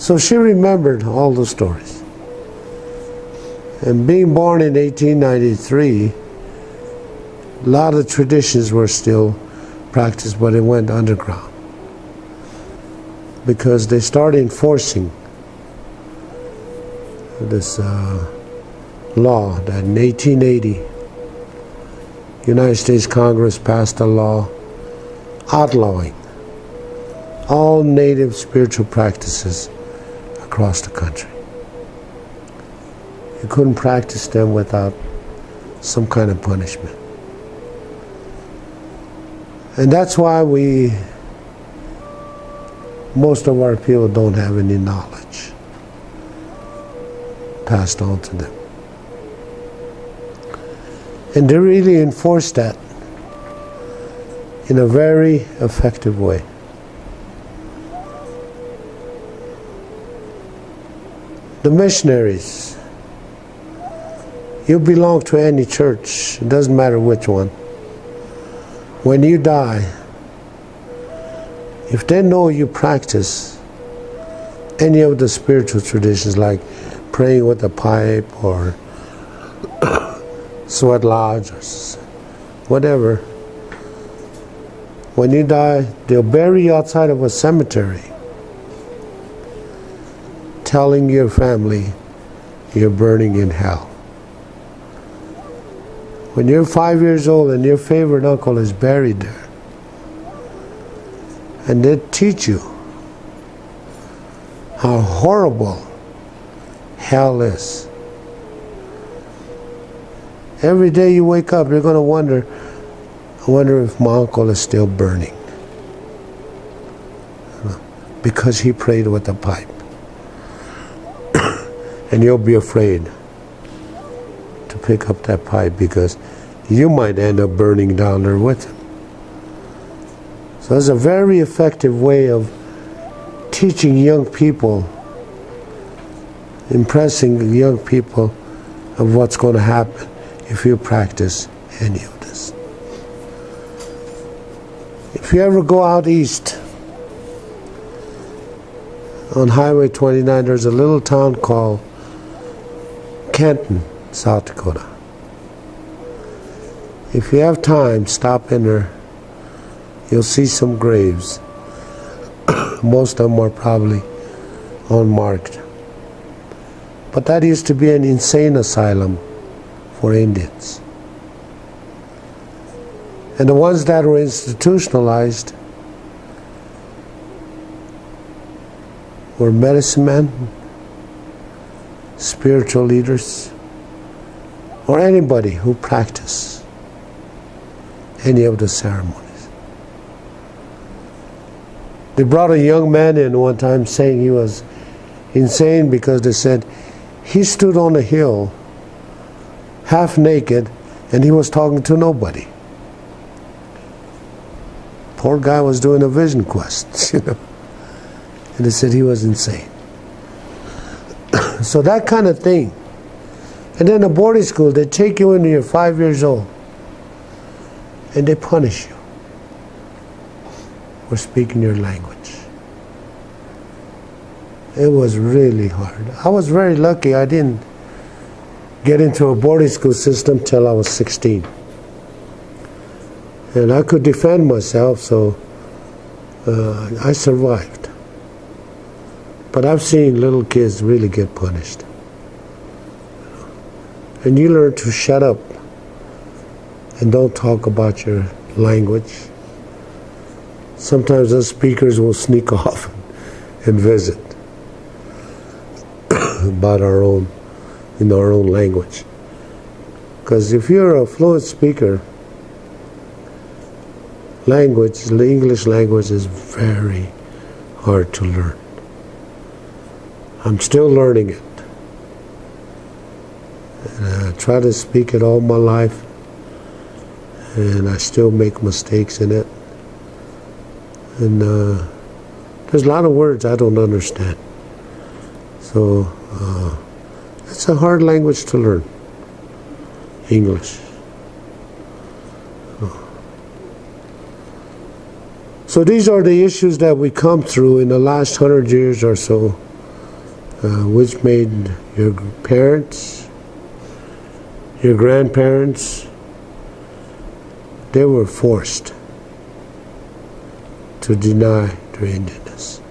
So she remembered all the stories. And being born in 1893, a lot of traditions were still practiced, but it went underground. Because they started enforcing this law that in 1880, United States Congress passed a law outlawing all native spiritual practices across the country. You couldn't practice them without some kind of punishment. And that's why most of our people don't have any knowledge passed on to them. And they really enforce that in a very effective way. The missionaries, you belong to any church, it doesn't matter which one. When you die, if they know you practice any of the spiritual traditions like praying with a pipe or sweat lodge or whatever, when you die, they'll bury you outside of a cemetery, telling your family you're burning in hell. When you're 5 years old and your favorite uncle is buried there, and they teach you how horrible hell is. Every day you wake up, you're going to wonder, I wonder if my uncle is still burning. Because he prayed with a pipe. And you'll be afraid to pick up that pipe because you might end up burning down there with him. So it's a very effective way of teaching young people, impressing young people of what's going to happen if you practice any of this. If you ever go out east on Highway 29, there's a little town called Kenton, South Dakota. If you have time, stop in there. You'll see some graves. Most of them are probably unmarked. But that used to be an insane asylum for Indians. And the ones that were institutionalized were medicine men, spiritual leaders, or anybody who practiced any of the ceremonies. They brought a young man in one time saying he was insane because they said he stood on a hill half naked and he was talking to nobody. Poor guy was doing a vision quest, you know. And they said he was insane. So that kind of thing. And then a boarding school, they take you when you're 5 years old and they punish you for speaking your language. It was really hard. I was very lucky I didn't get into a boarding school system till I was 16. And I could defend myself, so I survived. But I've seen little kids really get punished. And you learn to shut up and don't talk about your language. Sometimes those speakers will sneak off and visit about in our own language. Because if you're a fluent speaker, the English language is very hard to learn. I'm still learning it. And I try to speak it all my life, and I still make mistakes in it. And there's a lot of words I don't understand. So it's a hard language to learn, English. So these are the issues that we come through in the last 100 years or so which made your parents, your grandparents, they were forced to deny their Indianness.